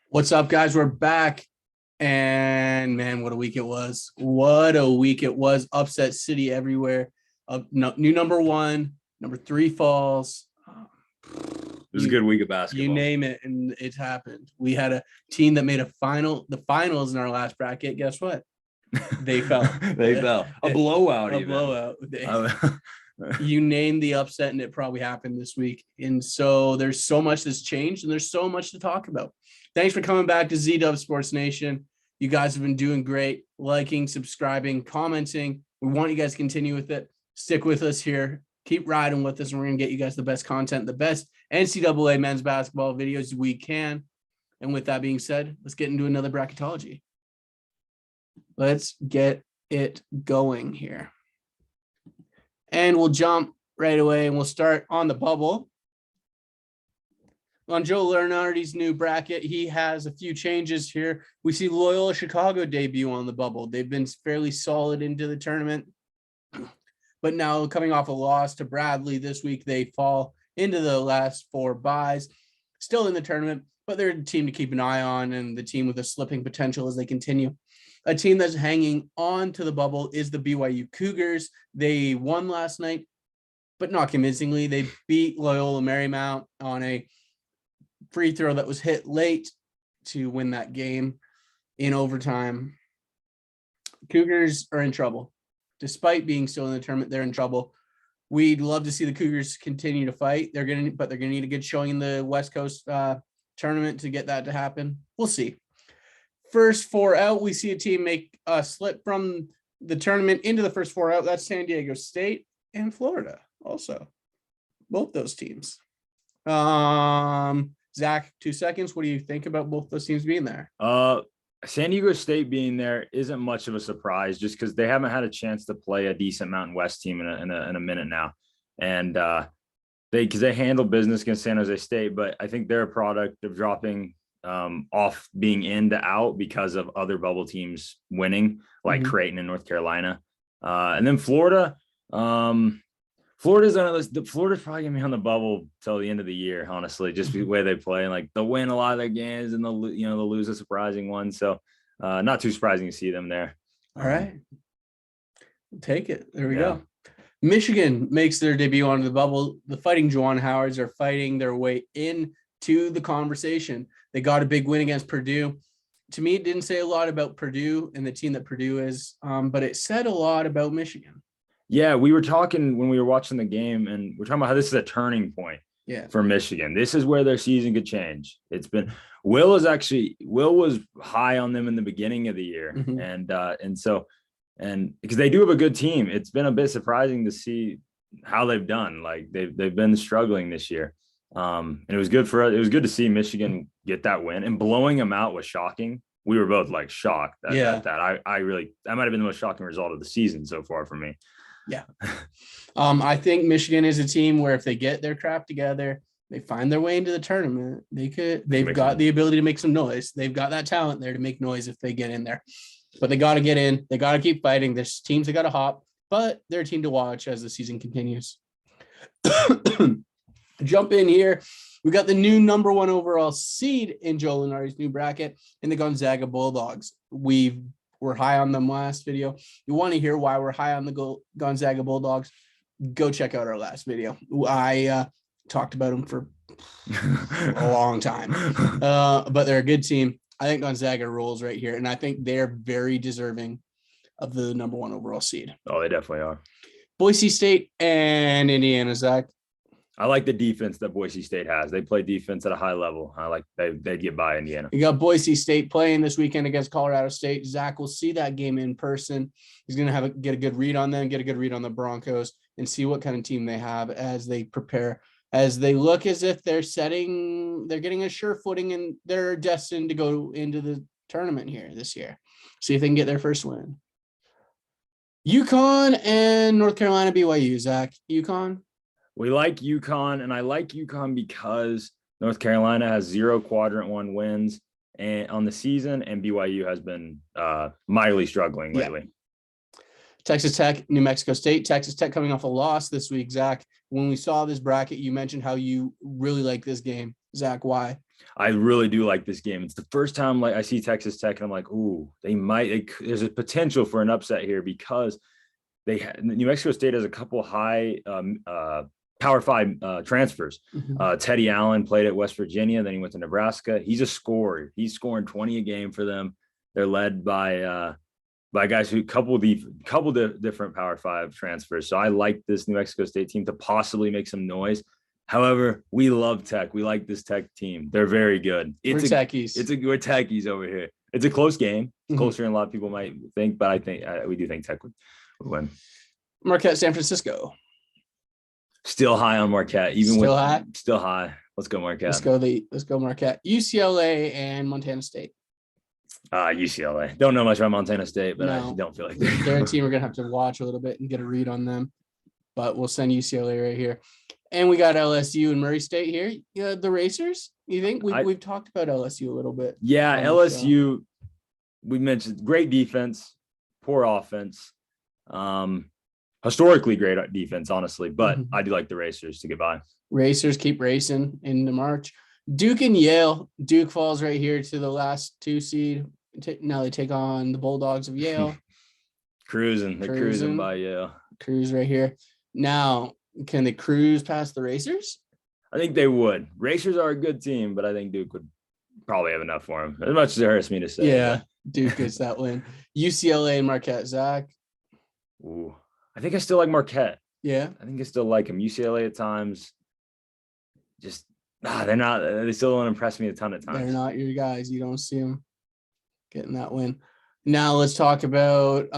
What's up, guys? We're back. And man, what a week it was. What a week it was. Upset city everywhere. New number one, number three falls. It was a good week of basketball. You name it, and it happened. We had a team that made the finals in our last bracket. Guess what? They fell. They fell. A blowout. Blowout. You name the upset, and it probably happened this week. And so there's so much that's changed, and there's so much to talk about. Thanks for coming back to Z-Dub Sports Nation. You guys have been doing great, liking, subscribing, commenting. We want you guys to continue with it. Stick with us here. Keep riding with us, and we're going to get you guys the best content, the best NCAA men's basketball videos we can. And with that being said, let's get into another Bracketology. Let's get it going here. And we'll jump right away, and we'll start on the bubble. On Joe Lunardi's new bracket, he has a few changes here. We see Loyola Chicago debut on the bubble. They've been fairly solid into the tournament, but now coming off a loss to Bradley this week, they fall into the last four byes. Still in the tournament, but they're a team to keep an eye on, and the team with a slipping potential as they continue. A team that's hanging on to the bubble is the Byu Cougars. They won last night, but not convincingly. They beat Loyola Marymount on a free throw that was hit late to win that game in overtime. Cougars are in trouble. Despite being still in the tournament, they're in trouble. We'd love to see the Cougars continue to fight. They're going to need a good showing in the West Coast tournament to get that to happen. We'll see. First four out, we see a team make a slip from the tournament into the first four out. That's San Diego State and Florida also. Both those teams. Zach, 2 seconds. What do you think about both those teams being there? San Diego State being there isn't much of a surprise just because they haven't had a chance to play a decent Mountain West team in a minute now. And they handle business against San Jose State, but I think they're a product of dropping off being in to out because of other bubble teams winning, like Creighton and North Carolina. And then Florida, Florida's probably gonna be on the bubble till the end of the year, honestly, just the way they play. And like they'll win a lot of their games and they'll lose a surprising one. So not too surprising to see them there. All right. Take it. There we go. Michigan makes their debut onto the bubble. The Fighting Juwan Howards are fighting their way into the conversation. They got a big win against Purdue. To me, it didn't say a lot about Purdue and the team that Purdue is, but it said a lot about Michigan. Yeah, we were talking when we were watching the game, and we're talking about how this is a turning point for Michigan. This is where their season could change. It's been Will was high on them in the beginning of the year, and because they do have a good team, it's been a bit surprising to see how they've done. Like they've been struggling this year, and it was good to see Michigan get that win, and blowing them out was shocking. We were both like shocked that that might have been the most shocking result of the season so far for me. Yeah. I think Michigan is a team where if they get their crap together, they find their way into the tournament, they've got the ability to make some noise. They've got that talent there to make noise if they get in there. But they got to get in. They got to keep fighting. There's teams that got to hop, but they're a team to watch as the season continues. Jump in here. We got the new number one overall seed in Joe Lunardi's new bracket in the Gonzaga Bulldogs. We're high on them last video. You want to hear why we're high on the Gonzaga Bulldogs? Go check out our last video. I talked about them for a long time, but they're a good team. I think Gonzaga rolls right here, and I think they're very deserving of the number one overall seed. Oh, they definitely are. Boise State and Indiana, Zach. I like the defense that Boise State has. They play defense at a high level. I like they'd get by Indiana. You got Boise State playing this weekend against Colorado State. Zach will see that game in person. He's going to get a good read on them, get a good read on the Broncos, and see what kind of team they have as they prepare, as they look as if they're getting a sure footing and they're destined to go into the tournament here this year. See if they can get their first win. UConn and North Carolina BYU, Zach. UConn? We like UConn, and I like UConn because North Carolina has 0 quadrant one wins on the season, and BYU has been mightily struggling lately. Texas Tech, New Mexico State. Texas Tech coming off a loss this week, Zach. When we saw this bracket, you mentioned how you really like this game. Zach, why? I really do like this game. It's the first time I see Texas Tech, and I'm like, ooh, there's a potential for an upset here because New Mexico State has a couple high Power 5 transfers. Teddy Allen played at West Virginia, then he went to Nebraska. He's a scorer. He's scoring 20 a game for them. They're led by guys who couple different Power 5 transfers. So I like this New Mexico State team to possibly make some noise. However, we love Tech. We like this Tech team. They're very good. We're techies. We're techies over here. It's a close game. It's closer than a lot of people might think, but I think we do think Tech would win. Marquette, San Francisco. Still high on Marquette. Still high. Let's go Marquette. Let's go Marquette. UCLA and Montana State. UCLA. Don't know much about Montana State, but I don't feel like they're a team we're gonna have to watch a little bit and get a read on them. But we'll send UCLA right here. And we got LSU and Murray State here. The Racers. You think we've talked about LSU a little bit? Yeah, LSU. We mentioned great defense, poor offense. Historically great defense, honestly, but I do like the Racers to get by. Racers keep racing into March. Duke and Yale. Duke falls right here to the last 2 seed. Now they take on the Bulldogs of Yale. They're cruising by Yale. Cruise right here. Now, can they cruise past the Racers? I think they would. Racers are a good team, but I think Duke would probably have enough for them. As much as it hurts me to say. Yeah, Duke gets that win. UCLA and Marquette, Zach. Ooh, I think I still like Marquette. Yeah, I think I still like them. UCLA at times, just they're not. They still don't impress me a ton of times. They're not your guys. You don't see them getting that win. Now let's talk about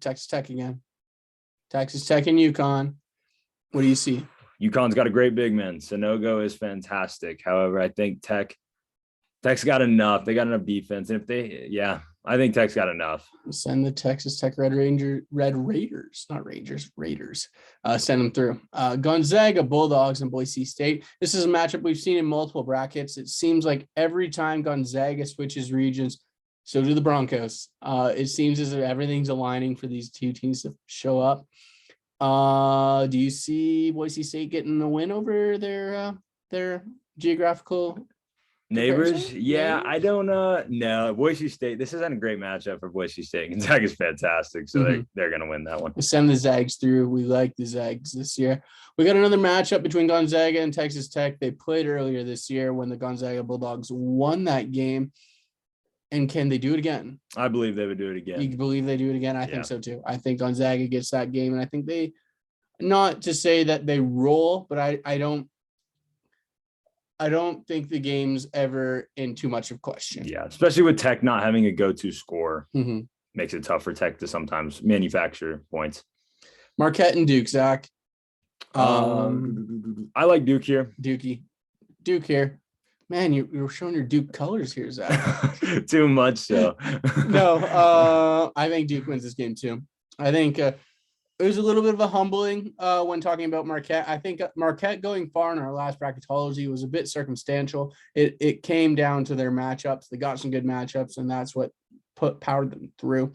Texas Tech again. Texas Tech and UConn. What do you see? UConn's got a great big man. Sonogo is fantastic. However, I think Tech's got enough. They got enough defense. And I think Tech's got enough. Send the Texas Tech Red Raiders, not Rangers, Raiders. Send them through. Gonzaga Bulldogs and Boise State. This is a matchup we've seen in multiple brackets. It seems like every time Gonzaga switches regions, so do the Broncos. It seems as if everything's aligning for these two teams to show up. Do you see Boise State getting the win over their geographical neighbors? Yeah, I don't no. Boise State. This isn't a great matchup for Boise State. Gonzaga's fantastic, so they're gonna win that one. We'll send the Zags through. We like the Zags this year. We got another matchup between Gonzaga and Texas Tech. They played earlier this year when the Gonzaga Bulldogs won that game. And can they do it again? I believe they would do it again. You believe they do it again? I think so too. I think Gonzaga gets that game, and I think they, not to say that they roll, but I don't think the game's ever in too much of question. Yeah, especially with Tech not having a go-to scorer, makes it tough for Tech to sometimes manufacture points. Marquette and Duke, Zach. I like Duke here. Duke here. Man, you're showing your Duke colors here, Zach. Too much so. No, I think Duke wins this game too. I think it was a little bit of a humbling when talking about Marquette. I think Marquette going far in our last bracketology was a bit circumstantial. It came down to their matchups. They got some good matchups, and that's what powered them through.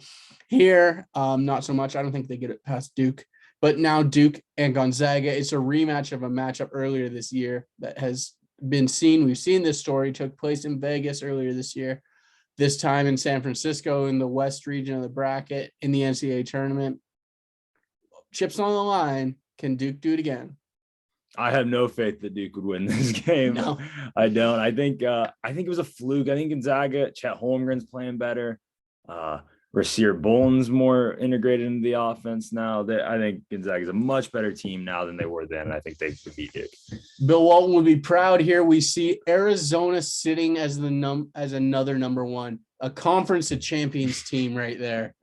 Here, not so much. I don't think they get it past Duke. But now Duke and Gonzaga, it's a rematch of a matchup earlier this year that has been seen. We've seen this story, took place in Vegas earlier this year, this time in San Francisco in the West region of the bracket in the NCAA tournament. Chips on the line. Can Duke do it again? I have no faith that Duke would win this game. No. I don't. I think it was a fluke. I think Gonzaga, Chet Holmgren's playing better. Rasir Bolton's more integrated into the offense now. I think Gonzaga's a much better team now than they were then. And I think they could beat Duke. Bill Walton would be proud here. We see Arizona sitting as another number one, a conference of champions team right there.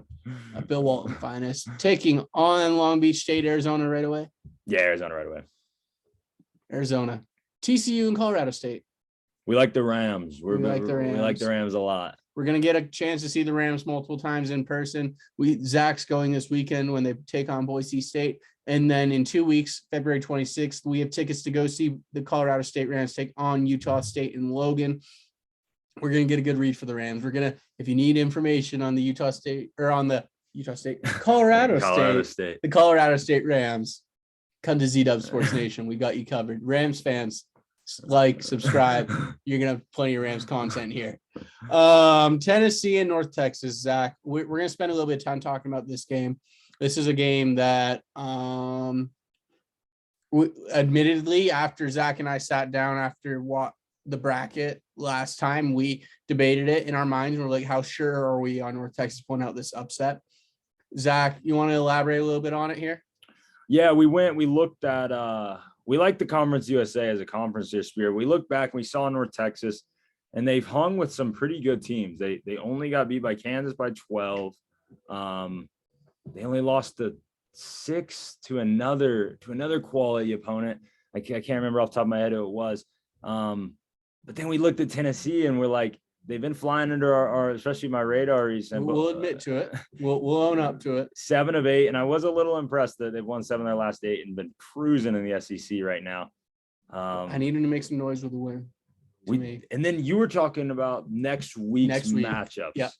Bill Walton finest, taking on Long Beach State, Arizona right away. Yeah, Arizona right away. Arizona, TCU and Colorado State. We like the Rams. We like the Rams a lot. We're going to get a chance to see the Rams multiple times in person. Zach's going this weekend when they take on Boise State. And then in 2 weeks, February 26th, we have tickets to go see the Colorado State Rams take on Utah State in Logan. We're going to get a good read for the Rams. If you need information on the Colorado State, the Colorado State Rams, come to ZW Sports Nation. We got you covered. Rams fans, like, subscribe. You're gonna have plenty of Rams content here. Tennessee and North Texas, Zach. We're gonna spend a little bit of time talking about this game. This is a game that, admittedly, after Zach and I sat down after the bracket last time, we debated it in our minds. And we're like, how sure are we on North Texas pulling out this upset? Zach, you want to elaborate a little bit on it here? Yeah, we looked at, we like the Conference USA as a conference this year. We looked back and we saw North Texas, and they've hung with some pretty good teams. They only got beat by Kansas by 12. They only lost to 6 to another quality opponent. I can't remember off the top of my head who it was. But then we looked at Tennessee and we're like, they've been flying under our especially my radar recently. We'll admit to it. We'll own up to it. 7 of 8, and I was a little impressed that they've won 7 of their last 8 and been cruising in the SEC right now. I need them to make some noise with a win. And then you were talking about next week's matchups. Yeah,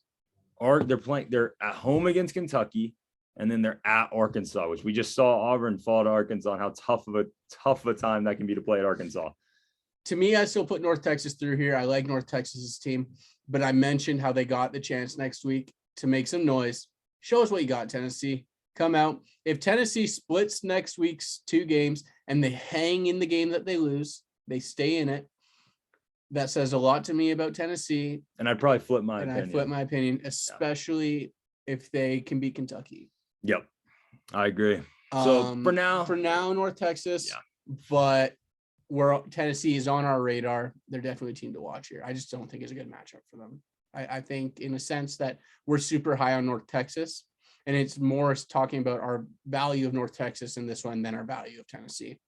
they're at home against Kentucky, and then they're at Arkansas, which we just saw Auburn fall to Arkansas, and how tough of a time that can be to play at Arkansas. To me, I still put North Texas through here. I like North Texas's team, but I mentioned how they got the chance next week to make some noise. Show us what you got, Tennessee. Come out. If Tennessee splits next week's 2 games and they hang in the game that they lose, they stay in it. That says a lot to me about Tennessee. And I'd probably flip my opinion. I flip my opinion, especially if they can beat Kentucky. Yep, I agree. So for now, North Texas, but Tennessee is on our radar. They're definitely a team to watch here. I just don't think it's a good matchup for them. I think in a sense that we're super high on North Texas, and it's more talking about our value of North Texas in this one than our value of Tennessee.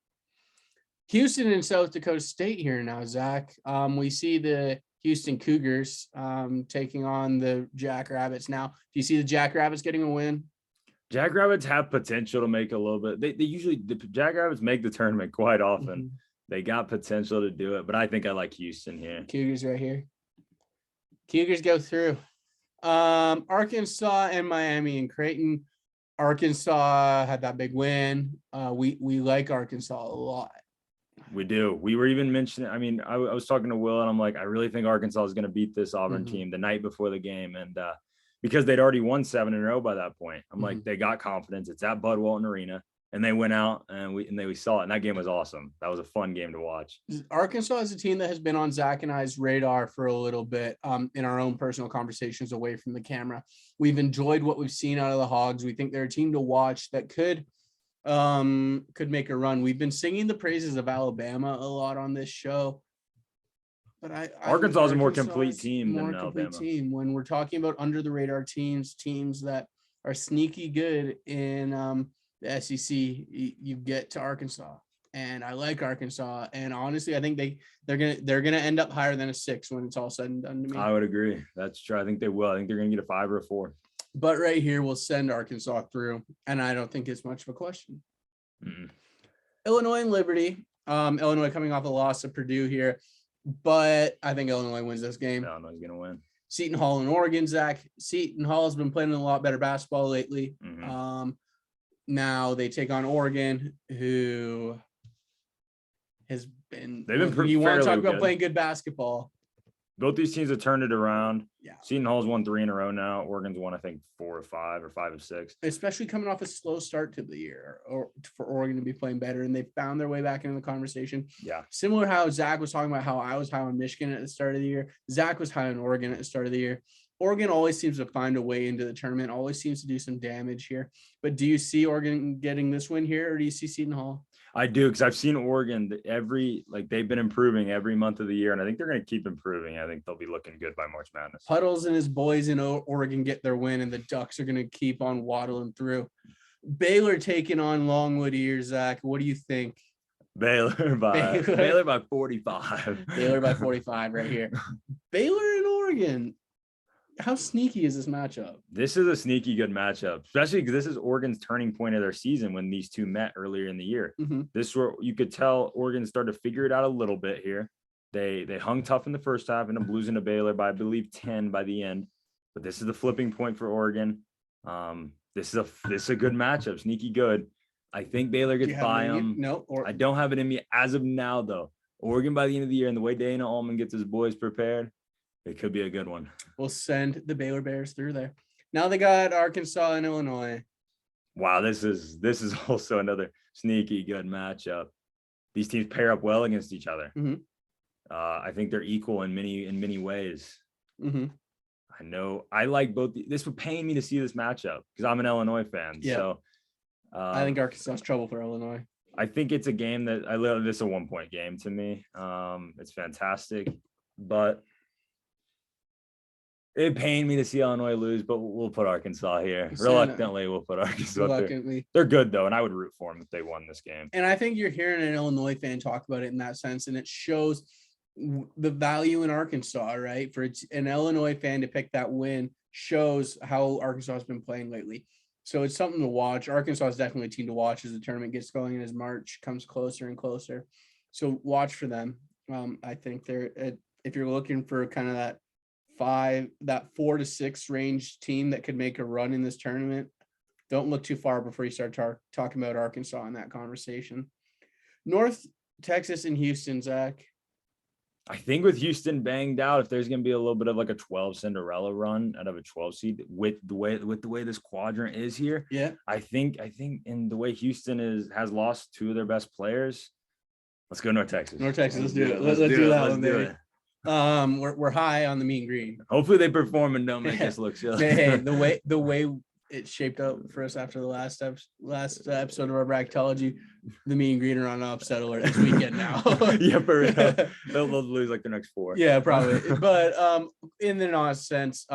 Houston and South Dakota State here now, Zach. We see the Houston Cougars taking on the Jackrabbits now. Do you see the Jackrabbits getting a win? Jackrabbits have potential to make a little bit. The Jackrabbits make the tournament quite often. Mm-hmm. They got potential to do it, but I think I like Houston here. Cougars right here. Cougars go through. Arkansas and Miami and Creighton. Arkansas had that big win. We like Arkansas a lot. We do. We were even mentioning, I mean, I was talking to Will, and I'm like, I really think Arkansas is going to beat this Auburn team the night before the game. And because they'd already won 7 in a row by that point, I'm like, they got confidence. It's at Bud Walton Arena. And they went out and we saw it. And that game was awesome. That was a fun game to watch. Arkansas is a team that has been on Zach and I's radar for a little bit in our own personal conversations away from the camera. We've enjoyed what we've seen out of the Hogs. We think they're a team to watch that could make a run. We've been singing the praises of Alabama a lot on this show. But Arkansas is a more complete team than Alabama. When we're talking about under the radar teams that are sneaky good in the SEC, you get to Arkansas, and I like Arkansas. And honestly, I think they're gonna end up higher than a 6 when it's all said and done. To me, I would agree. That's true. I think they will. I think they're gonna get a 5 or a 4. But right here, we'll send Arkansas through, and I don't think it's much of a question. Mm-hmm. Illinois and Liberty. Illinois coming off a loss to Purdue here, but I think Illinois wins this game. Illinois is gonna win. Seton Hall and Oregon, Zach. Seton Hall has been playing a lot better basketball lately. Mm-hmm. Now they take on Oregon, who has been. You want to talk about playing good basketball? Both these teams have turned it around. Yeah. Seton Hall's won 3 in a row now. Oregon's won, I think, 4 or 5 or 5 of 6. Especially coming off a slow start to the year, or for Oregon to be playing better, and they found their way back into the conversation. Yeah. Similar how Zach was talking about how I was high on Michigan at the start of the year. Zach was high on Oregon at the start of the year. Oregon always seems to find a way into the tournament, always seems to do some damage here. But do you see Oregon getting this win here, or do you see Seton Hall? I do, because I've seen Oregon they've been improving every month of the year, and I think they're going to keep improving. I think they'll be looking good by March Madness. Puddles and his boys in Oregon get their win, and the Ducks are going to keep on waddling through. Baylor taking on Longwood here, Zach. What do you think? Baylor by 45. Baylor by 45 right here. Baylor and Oregon. How sneaky is this matchup? This is a sneaky good matchup, especially because this is Oregon's turning point of their season when these two met earlier in the year. Mm-hmm. This is where you could tell Oregon started to figure it out a little bit here. They hung tough in the first half and ended up losing to Baylor by, I believe, 10 by the end. But this is the flipping point for Oregon. This is a good matchup, sneaky good. I think Baylor gets by them. No, I don't have it in me as of now, though. Oregon by the end of the year, and the way Dana Allman gets his boys prepared, it could be a good one. We'll send the Baylor Bears through there. Now they got Arkansas and Illinois. Wow, this is also another sneaky good matchup. These teams pair up well against each other. Mm-hmm. I think they're equal in many ways. Mm-hmm. I know I like both. This would pain me to see this matchup because I'm an Illinois fan. Yeah. So I think Arkansas is trouble for Illinois. I think it's a game that this is a 1-point game to me. It's fantastic, but it pained me to see Illinois lose, but we'll put Arkansas here. Reluctantly, we'll put Arkansas there. They're good, though, and I would root for them if they won this game. And I think you're hearing an Illinois fan talk about it in that sense, and it shows the value in Arkansas, right? For an Illinois fan to pick that win shows how Arkansas has been playing lately. So it's something to watch. Arkansas is definitely a team to watch as the tournament gets going and as March comes closer and closer. So watch for them. I think they're if you're looking for kind of that 4 to 6 range team that could make a run in this tournament, don't look too far before you start talking about Arkansas in that conversation. North Texas and Houston, Zach. I think with Houston banged out, if there's going to be a little bit of like a 12 Cinderella run out of a 12 seed with the way this quadrant is here. Yeah. I think in the way Houston has lost 2 of their best players. Let's go North Texas. Let's do it. Let's do that one, baby. We're high on the mean green. Hopefully they perform and don't make us look silly. Hey, the way it shaped up for us after the last episode of our bracketology, the mean green are on upset alert this weekend now. Yeah, for real. They'll lose like the next 4. Yeah, probably. But in the honest sense,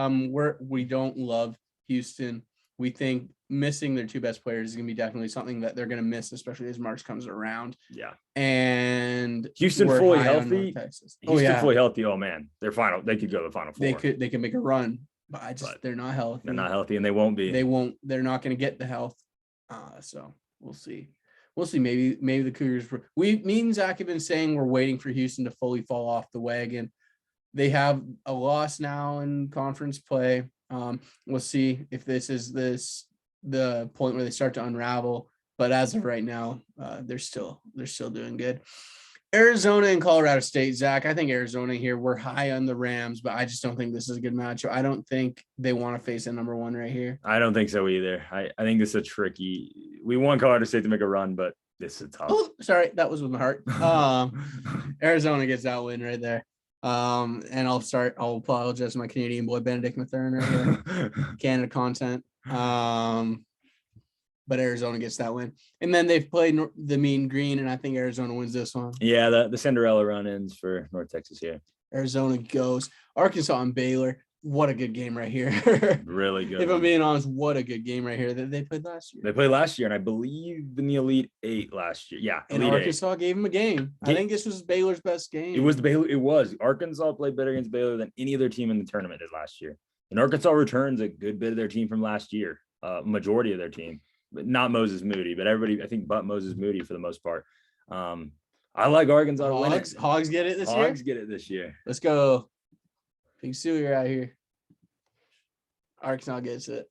we don't love Houston. We think missing their 2 best players is going to be definitely something that they're going to miss, especially as March comes around. Yeah. And Houston fully healthy. Houston fully healthy. Oh man, they could go to the Final Four. They could make a run, but they're not healthy. They're not healthy, and they won't be. They're not going to get the health. So we'll see. Maybe the Cougars. Me and Zach have been saying we're waiting for Houston to fully fall off the wagon. They have a loss now in conference play. We'll see if this is the point where they start to unravel. But as of right now, they're still doing good. Arizona and Colorado State, Zach. I think Arizona here. We're high on the Rams, but I just don't think this is a good matchup. I don't think they want to face a number 1 right here. I don't think so either. I think this is a tricky. We want Colorado State to make a run, but this is tough. Oh, sorry, that was with my heart. Arizona gets that win right there. And I'll apologize to my Canadian boy Benedict Mathurin right here. Canada content. But Arizona gets that win. And then they've played the mean green, and I think Arizona wins this one. Yeah, the Cinderella run ends for North Texas here. Arizona goes. Arkansas and Baylor. What a good game right here. Really good. If I'm being honest, what a good game right here that they played last year. They played last year, and I believe in the Elite 8 last year. Yeah, and Arkansas gave them a game. I think this was Baylor's best game. It was. Arkansas played better against Baylor than any other team in the tournament did last year. And Arkansas returns a good bit of their team from last year, majority of their team. But not Moses Moody, but everybody, I think, but Moses Moody for the most part. I like Arkansas to win it. Hogs get it this year? Hogs get it this year. Let's go. Big Sue, you're out here. Arkansas gets it.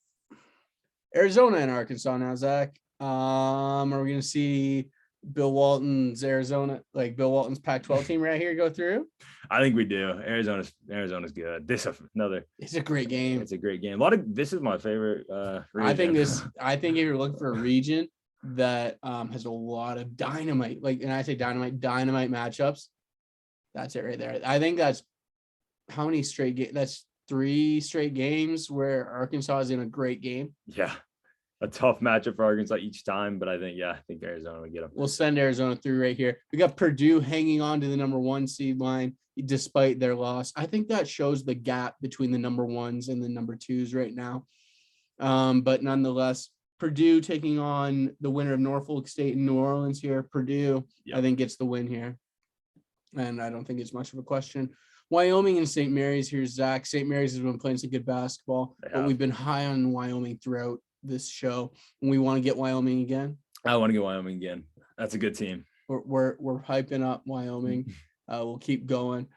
Arizona and Arkansas now, Zach. Are we going to see Bill Walton's Pac-12 team right here go through? I think we do. Arizona's good. It's a great game. It's a great game. This is my favorite region. I think if you're looking for a region that has a lot of dynamite, and I say dynamite matchups, that's it right there. I think that's how many straight games? That's 3 straight games where Arkansas is in a great game. Yeah. A tough matchup for Arkansas each time, but I think Arizona will get them. We'll send Arizona through right here. We got Purdue hanging on to the number 1 seed line despite their loss. I think that shows the gap between the number 1s and the number 2s right now. But nonetheless, Purdue taking on the winner of Norfolk State and New Orleans here. Purdue, I think, gets the win here. And I don't think it's much of a question. Wyoming and St. Mary's here, Zach. St. Mary's has been playing some good basketball, but we've been high on Wyoming throughout this show. And we want to get Wyoming again. I want to get Wyoming again. That's a good team. We're hyping up Wyoming. We'll keep going.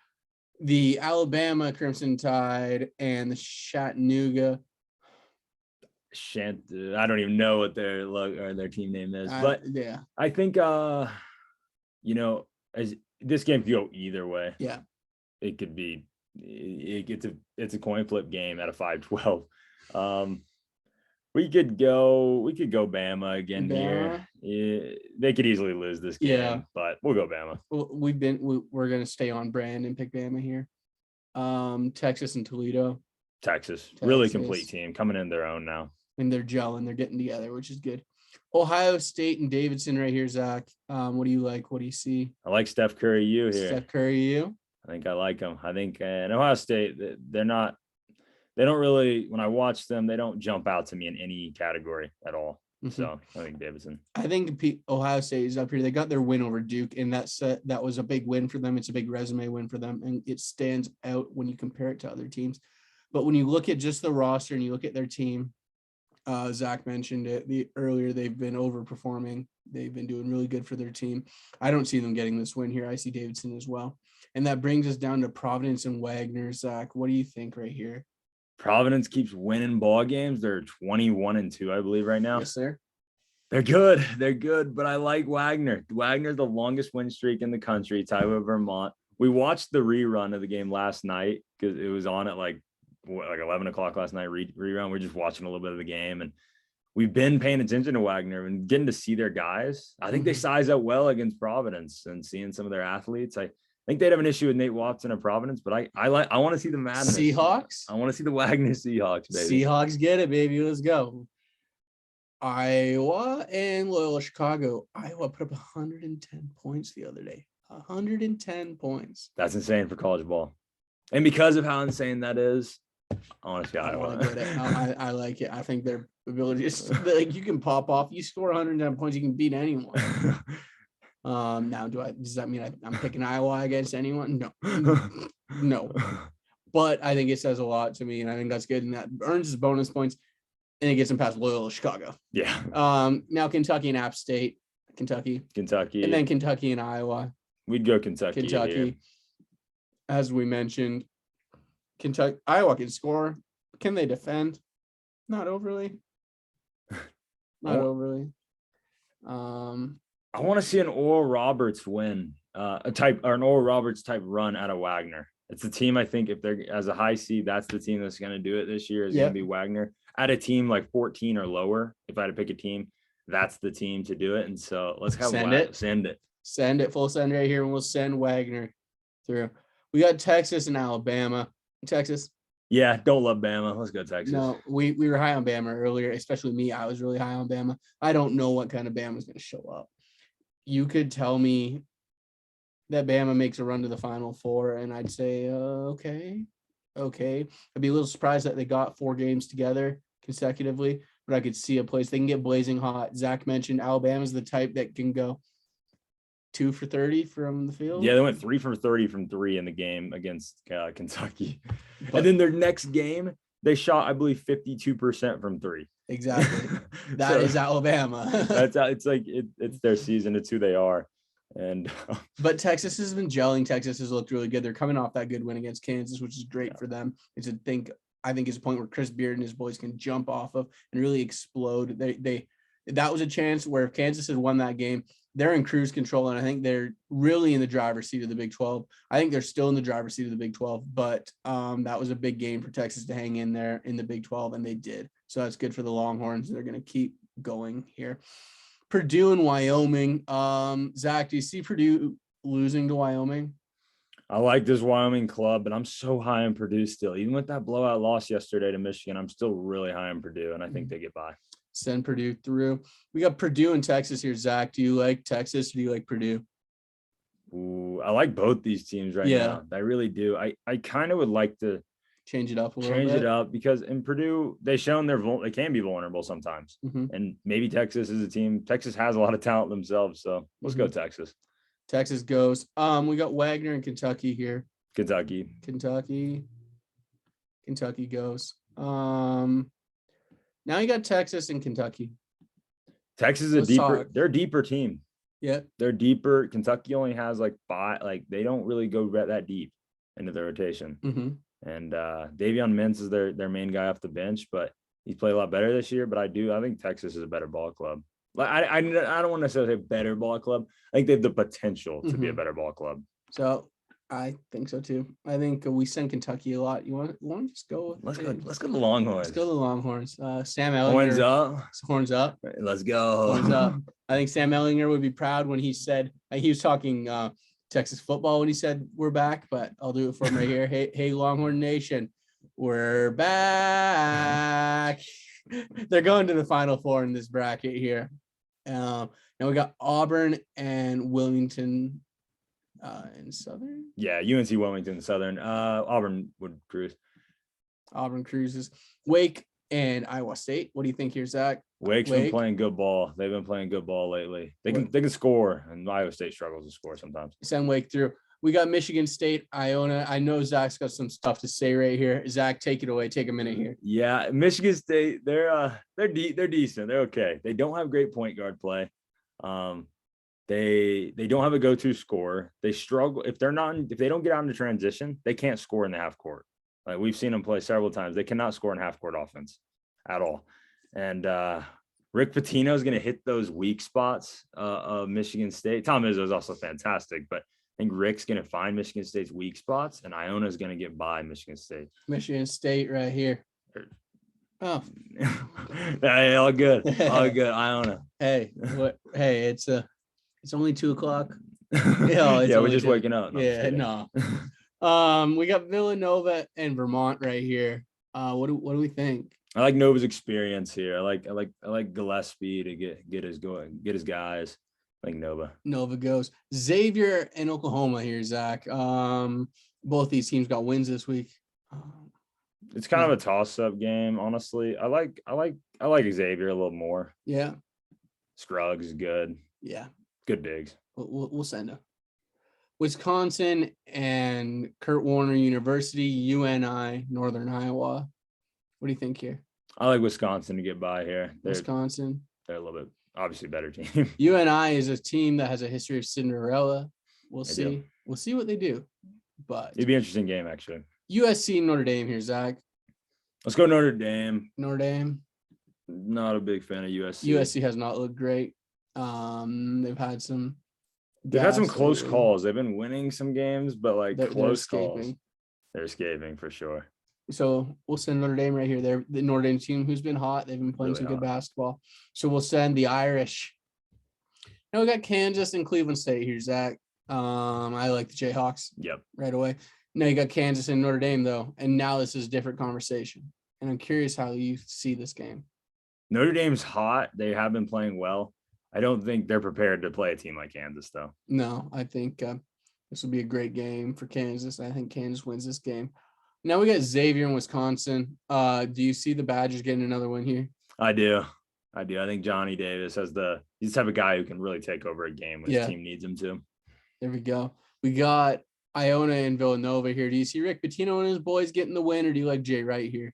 The Alabama Crimson Tide and the Chattanooga. I don't even know what their team name is, but yeah, I think as this game could go either way. Yeah. It could be it's a coin flip game at a 5-12. We could go Bama again Bama. here. They could easily lose this game, but we'll go Bama. We're gonna stay on brand and pick Bama here. Texas and Toledo. Texas, really complete team coming in their own now. And they're gelling, they're getting together, which is good. Ohio State and Davidson right here, Zach. What do you like? What do you see? I like Steph Curry U here. Steph Curry U. I think I like them. I think in Ohio State, they don't really, when I watch them, they don't jump out to me in any category at all. Mm-hmm. So I think Davidson. I think Ohio State is up here. They got their win over Duke, and that was a big win for them. It's a big resume win for them, and it stands out when you compare it to other teams. But when you look at just the roster and you look at their team, Zach mentioned it earlier, they've been overperforming. They've been doing really good for their team. I don't see them getting this win here. I see Davidson as well. And that brings us down to Providence and Wagner. Zach, what do you think right here? Providence keeps winning ball games. They're 21-2, I believe, right now. Yes, sir. They're good, but I like Wagner. Wagner's the longest win streak in the country, tied with Vermont. We watched the rerun of the game last night because it was on at like 11 o'clock last night, rerun. We're just watching a little bit of the game, and we've been paying attention to Wagner and getting to see their guys. I think they size up well against Providence, and seeing some of their athletes. I think they'd have an issue with Nate Watson and Providence, but I want to see the madness. Seahawks? I want to see the Wagner Seahawks, baby. Seahawks get it, baby. Let's go. Iowa and Loyola Chicago. Iowa put up 110 points the other day. 110 points. That's insane for college ball. And because of how insane that is, I want to see Iowa. I like it. I think their ability is like you can pop off. You score 110 points, you can beat anyone. Now, does that mean I'm picking Iowa against anyone? No. But I think it says a lot to me, and I think that's good. And that earns his bonus points, and it gets him past Loyola Chicago. Yeah. Now Kentucky and App State. Kentucky. And then Kentucky and Iowa. We'd go Kentucky. Here. As we mentioned, Iowa can score. Can they defend? Not overly. Overly. I want to see an Oral Roberts win, an Oral Roberts type run out of Wagner. It's a team, I think, if they're as a high seed, that's the team that's going to do it this year. Is going to be Wagner. At a team like 14 or lower, if I had to pick a team, that's the team to do it. And so let's have send it. Send it, full send right here, and we'll send Wagner through. We got Texas and Alabama. Texas. Yeah, don't love Bama. Let's go Texas. No, we were high on Bama earlier, especially me. I was really high on Bama. I don't know what kind of Bama is going to show up. You could tell me that Bama makes a run to the Final Four, and I'd say, okay. I'd be a little surprised that they got 4 games together consecutively, but I could see a place they can get blazing hot. Zach mentioned Alabama's the type that can go 2 for 30 from the field. Yeah, they went 3 for 30 from 3 in the game against Kentucky. And then their next game, they shot, I believe, 52% from 3. Exactly. That is Alabama. It's their season. It's who they are. And but Texas has been gelling. Texas has looked really good. They're coming off that good win against Kansas, which is great for them. I think it's a point where Chris Beard and his boys can jump off of and really explode. That was a chance where if Kansas had won that game, they're in cruise control, and I think they're really in the driver's seat of the Big 12. I think they're still in the driver's seat of the Big 12, but that was a big game for Texas to hang in there in the Big 12, and they did. So that's good for the Longhorns. They're going to keep going here. Purdue and Wyoming. Zach, do you see Purdue losing to Wyoming? I like this Wyoming club, but I'm so high on Purdue still. Even with that blowout loss yesterday to Michigan, I'm still really high on Purdue, and I think they get by. Send Purdue through. We got Purdue and Texas here. Zach, do you like Texas or do you like Purdue? Ooh, I like both these teams right now. I really do. I kind of would like to change it up a little bit. Change it up because in Purdue, they've shown they can be vulnerable sometimes. And maybe Texas is a team. Texas has a lot of talent themselves. So let's go Texas. Texas goes. We got Wagner and Kentucky here. Kentucky goes. Now you got Texas and Kentucky. Texas is they're a deeper team. Yeah. They're deeper. Kentucky only has they don't really go that deep into their rotation. And Davion Mintz is their main guy off the bench, but he's played a lot better this year. But I think Texas is a better ball club. Like I don't want to necessarily say better ball club. I think they have the potential to be a better ball club. So I think so too. I think we send Kentucky a lot. You want to just go? Let's go to the Longhorns. Let's go to the Longhorns. Sam Ellinger. Horns up. Horns up. Let's go. Horns up. I think Sam Ellinger would be proud when he said he was talking Texas football when he said we're back. But I'll do it for him right here. Hey, Longhorn Nation, we're back. They're going to the Final Four in this bracket here. Now we got Auburn and Wilmington in Southern. Yeah, UNC Wilmington Southern. Auburn would cruise. Auburn cruises. Wake and Iowa State. What do you think here, Zach? Wake's been playing good ball. They've been playing good ball lately. They can score, and Iowa State struggles to score sometimes. Send Wake through. We got Michigan State, Iona. I know Zach's got some stuff to say right here. Zach, take it away. Take a minute here. Yeah, Michigan State, they're decent. They're okay. They don't have great point guard play. They don't have a go-to scorer. They struggle if they don't get out into transition, they can't score in the half court. Like we've seen them play several times. They cannot score in half court offense at all. And Rick Pitino is going to hit those weak spots of Michigan State. Tom Izzo is also fantastic, but I think Rick's going to find Michigan State's weak spots, and Iona is going to get by Michigan State. Michigan State right here. Oh, hey, all good. All good. Iona. Hey, hey, it's only 2:00. Yeah, we're just waking up. No, we got Villanova and Vermont right here. What do we think? I like Nova's experience here. I like Gillespie to get his guys. I think Nova goes. Xavier and Oklahoma here, Zach. Both these teams got wins this week. It's kind of a toss-up game, honestly. I like Xavier a little more. Yeah. Scruggs is good. Yeah. Good bigs. We'll send him. Wisconsin and Kurt Warner University, UNI, Northern Iowa. What do you think here? I like Wisconsin to get by here. Wisconsin. They're a little bit obviously better team. UNI is a team that has a history of Cinderella. We'll see. We'll see what they do. But it'd be an interesting game, actually. USC Notre Dame here, Zach. Let's go Notre Dame. Notre Dame. Not a big fan of USC. USC has not looked great. They've had some close calls. They've been winning some games, but close calls. They're escaping for sure. So we'll send Notre Dame right here. They're the Notre Dame team who's been hot. They've been playing some good basketball. So we'll send the Irish. Now we got Kansas and Cleveland State here, Zach. I like the Jayhawks. Yep. Right away. Now you got Kansas and Notre Dame though, and now this is a different conversation. And I'm curious how you see this game. Notre Dame's hot. They have been playing well. I don't think they're prepared to play a team like Kansas, though. No, I think this will be a great game for Kansas. I think Kansas wins this game. Now we got Xavier in Wisconsin. Do you see the Badgers getting another win here? I do. I think Johnny Davis he's the type of guy who can really take over a game when his team needs him to. There we go. We got Iona and Villanova here. Do you see Rick Pitino and his boys getting the win, or do you like Jay Wright here?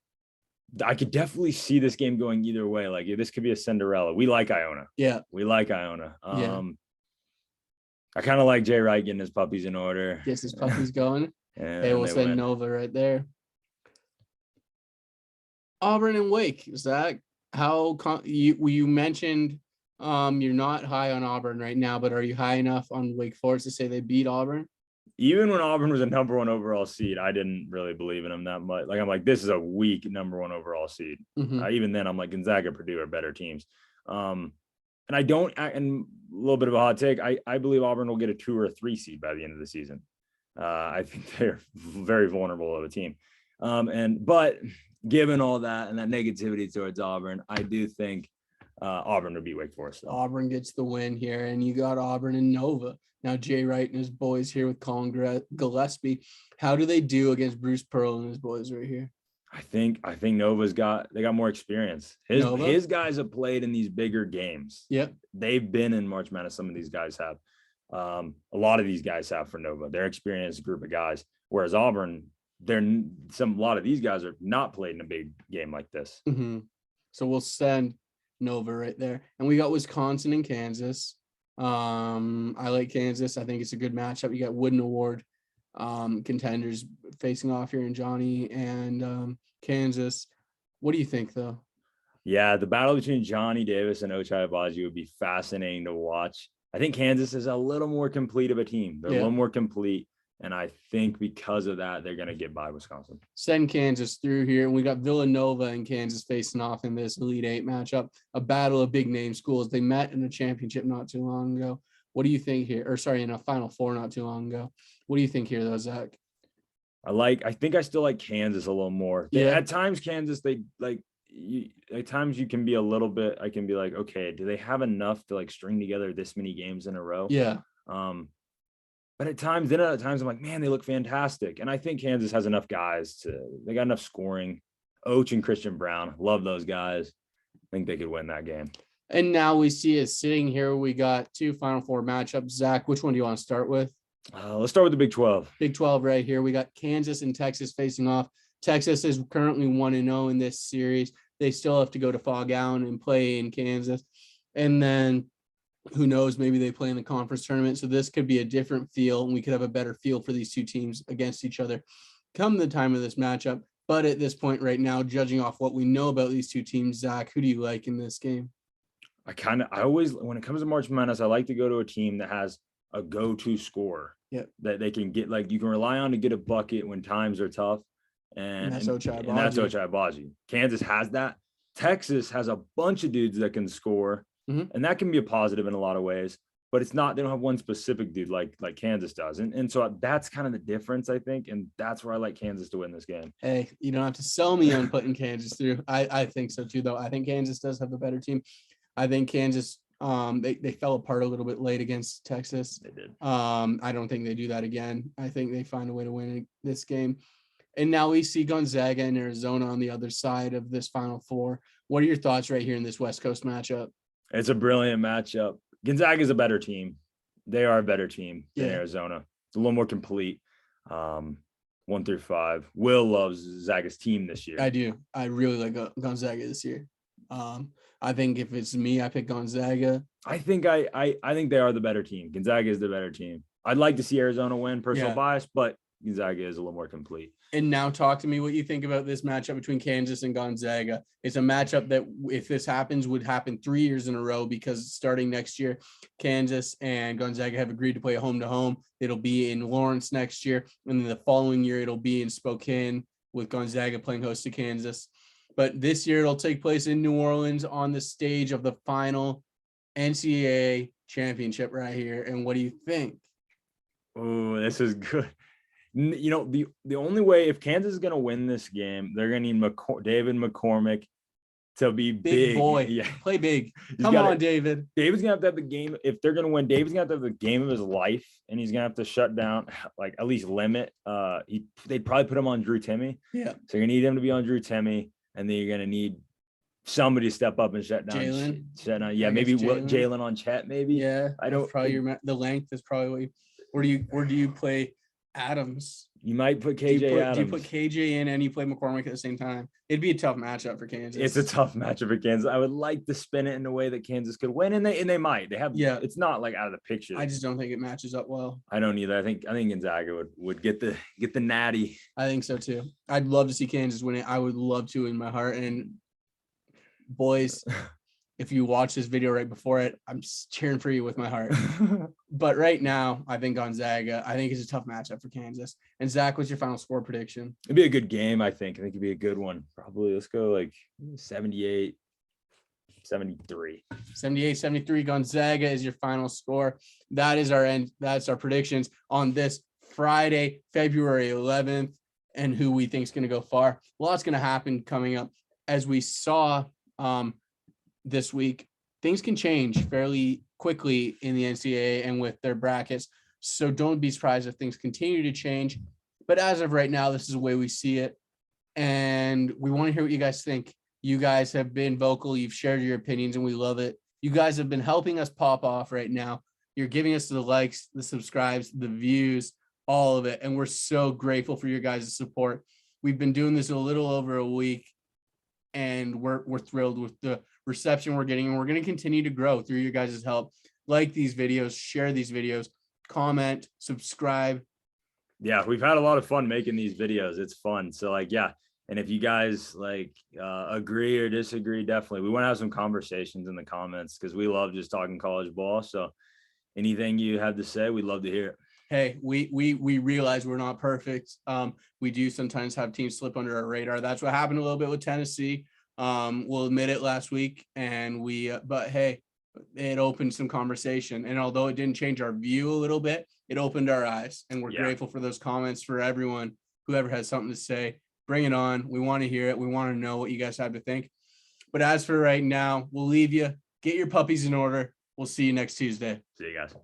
I could definitely see this game going either way. This could be a Cinderella. We like Iona. Yeah. We like Iona. I kind of like Jay Wright getting his puppies in order. Gets his puppies going. Hey, we'll send Nova right there. Auburn and Wake, Zach. You mentioned you're not high on Auburn right now, but are you high enough on Wake Forest to say they beat Auburn? Even when Auburn was a number 1 overall seed, I didn't really believe in them that much. I'm like, this is a weak number 1 overall seed. Mm-hmm. Even then, I'm like, Gonzaga, Purdue are better teams. And a little bit of a hot take, I believe Auburn will get a 2 or a 3 seed by the end of the season. I think they're very vulnerable of a team. But given all that and that negativity towards Auburn, I do think Auburn will beat Wake Forest. Though. Auburn gets the win here, and you got Auburn and Nova. Now Jay Wright and his boys here with Colin Gillespie. How do they do against Bruce Pearl and his boys right here? I think Nova's got more experience. His guys have played in these bigger games. Yep. They've been in March Madness. Some of these guys have. A lot of these guys have for Nova. They're experienced group of guys. Whereas Auburn, a lot of these guys are not played in a big game like this. Mm-hmm. So we'll send Nova right there. And we got Wisconsin and Kansas. I like Kansas. I think it's a good matchup. You got Wooden Award contenders facing off here in Johnny and Kansas. What do you think, though? Yeah, the battle between Johnny Davis and Ochai Agbaji would be fascinating to watch. I think Kansas is a little more complete of a team. They're a little more complete. And I think because of that, they're going to get by Wisconsin. Send Kansas through here. And we got Villanova and Kansas facing off in this Elite Eight matchup, a battle of big name schools. They met in a championship not too long ago. What do you think here? Or sorry, in a Final Four not too long ago. What do you think here, though, Zach? I think I still like Kansas a little more. At times, Kansas, at times you can be a little bit, I can be like, okay, do they have enough to like string together this many games in a row? Yeah. But at times I'm like, man, they look fantastic. And I think Kansas has enough guys they got enough scoring. Och and Christian Brown, love those guys. I think they could win that game. And now we see it sitting here. We got two Final Four matchups. Zach, which one do you want to start with? Let's start with the Big 12. Big 12 right here. We got Kansas and Texas facing off. Texas is currently 1-0 in this series. They still have to go to Fog Allen and play in Kansas. And then who knows, maybe they play in the conference tournament. So this could be a different feel, and we could have a better feel for these two teams against each other come the time of this matchup. But at this point right now, judging off what we know about these two teams, Zach, who do you like in this game? I always, when it comes to March Madness, I like to go to a team that has a go-to scorer that they can get, like you can rely on to get a bucket when times are tough. And that's Ochai Agbaji. Kansas has that. Texas has a bunch of dudes that can score, and that can be a positive in a lot of ways. But it's not, they don't have one specific dude like Kansas does. And so that's kind of the difference, I think. And that's where I like Kansas to win this game. Hey, you don't have to sell me on putting Kansas through. I think so too, though. I think Kansas does have the better team. I think Kansas, they fell apart a little bit late against Texas. They did. I don't think they do that again. I think they find a way to win this game. And now we see Gonzaga and Arizona on the other side of this Final Four. What are your thoughts right here in this West Coast matchup? It's a brilliant matchup. Gonzaga is a better team. They are a better team than Arizona. It's a little more complete. 1 through 5. Will loves Zaga's team this year. I do. I really like Gonzaga this year. I think if it's me, I pick Gonzaga. I think they are the better team. Gonzaga is the better team. I'd like to see Arizona win, personal bias, but Gonzaga is a little more complete. And now talk to me what you think about this matchup between Kansas and Gonzaga. It's a matchup that, if this happens, would happen 3 years in a row, because starting next year, Kansas and Gonzaga have agreed to play home-to-home. It'll be in Lawrence next year, and then the following year it'll be in Spokane with Gonzaga playing host to Kansas. But this year it'll take place in New Orleans on the stage of the final NCAA championship right here. And what do you think? Oh, this is good. You know, the only way, if Kansas is going to win this game, they're going to need David McCormick to be big. Boy. Yeah. Play big. Come on, David. David's going to have the game. If they're going to win, David's going to have the game of his life, and he's going to have to shut down, like at least limit. They'd probably put him on Drew Timme. Yeah. So you're going to need him to be on Drew Timme, and then you're going to need somebody to step up and shut down. Jalen. Yeah, maybe Jalen on Chet, maybe. Yeah. I don't. Probably the length is probably where do you play Adams? You might put KJ Adams. Do you put KJ in and you play McCormick at the same time? It'd be a tough matchup for Kansas. It's a tough matchup for Kansas. I would like to spin it in a way that Kansas could win, and they might. They have. Yeah. It's not like out of the picture. I just don't think it matches up well. I don't either. I think Gonzaga would get the natty. I think so too. I'd love to see Kansas win it. I would love to in my heart. And boys, if you watch this video right before it, I'm cheering for you with my heart. But right now, I think Gonzaga. I think it's a tough matchup for Kansas. And Zach, what's your final score prediction? It'd be a good game, I think. It'd be a good one. Probably, let's go like 78-73. 78-73. Gonzaga is your final score. That is our end. That's our predictions on this Friday, February 11th, and who we think is going to go far. A lot's going to happen coming up. As we saw this week, things can change fairly quickly in the NCAA and with their brackets. So don't be surprised if things continue to change. But as of right now, this is the way we see it. And we want to hear what you guys think. You guys have been vocal. You've shared your opinions, and we love it. You guys have been helping us pop off right now. You're giving us the likes, the subscribes, the views, all of it. And we're so grateful for your guys' support. We've been doing this a little over a week, and we're thrilled with the reception we're getting, and we're going to continue to grow through your guys' help. Like these videos, share these videos, comment, subscribe. Yeah, we've had a lot of fun making these videos. It's fun. So And if you guys agree or disagree, definitely we want to have some conversations in the comments because we love just talking college ball. So anything you have to say, we'd love to hear it. Hey, we realize we're not perfect. We do sometimes have teams slip under our radar. That's what happened a little bit with Tennessee. We'll admit it last week, and but hey, it opened some conversation. And although it didn't change our view a little bit, it opened our eyes. And we're grateful for those comments. For everyone, whoever has something to say, bring it on. We want to hear it. We want to know what you guys have to think. But as for right now, we'll leave you. Get your puppies in order. We'll see you next Tuesday. See you guys.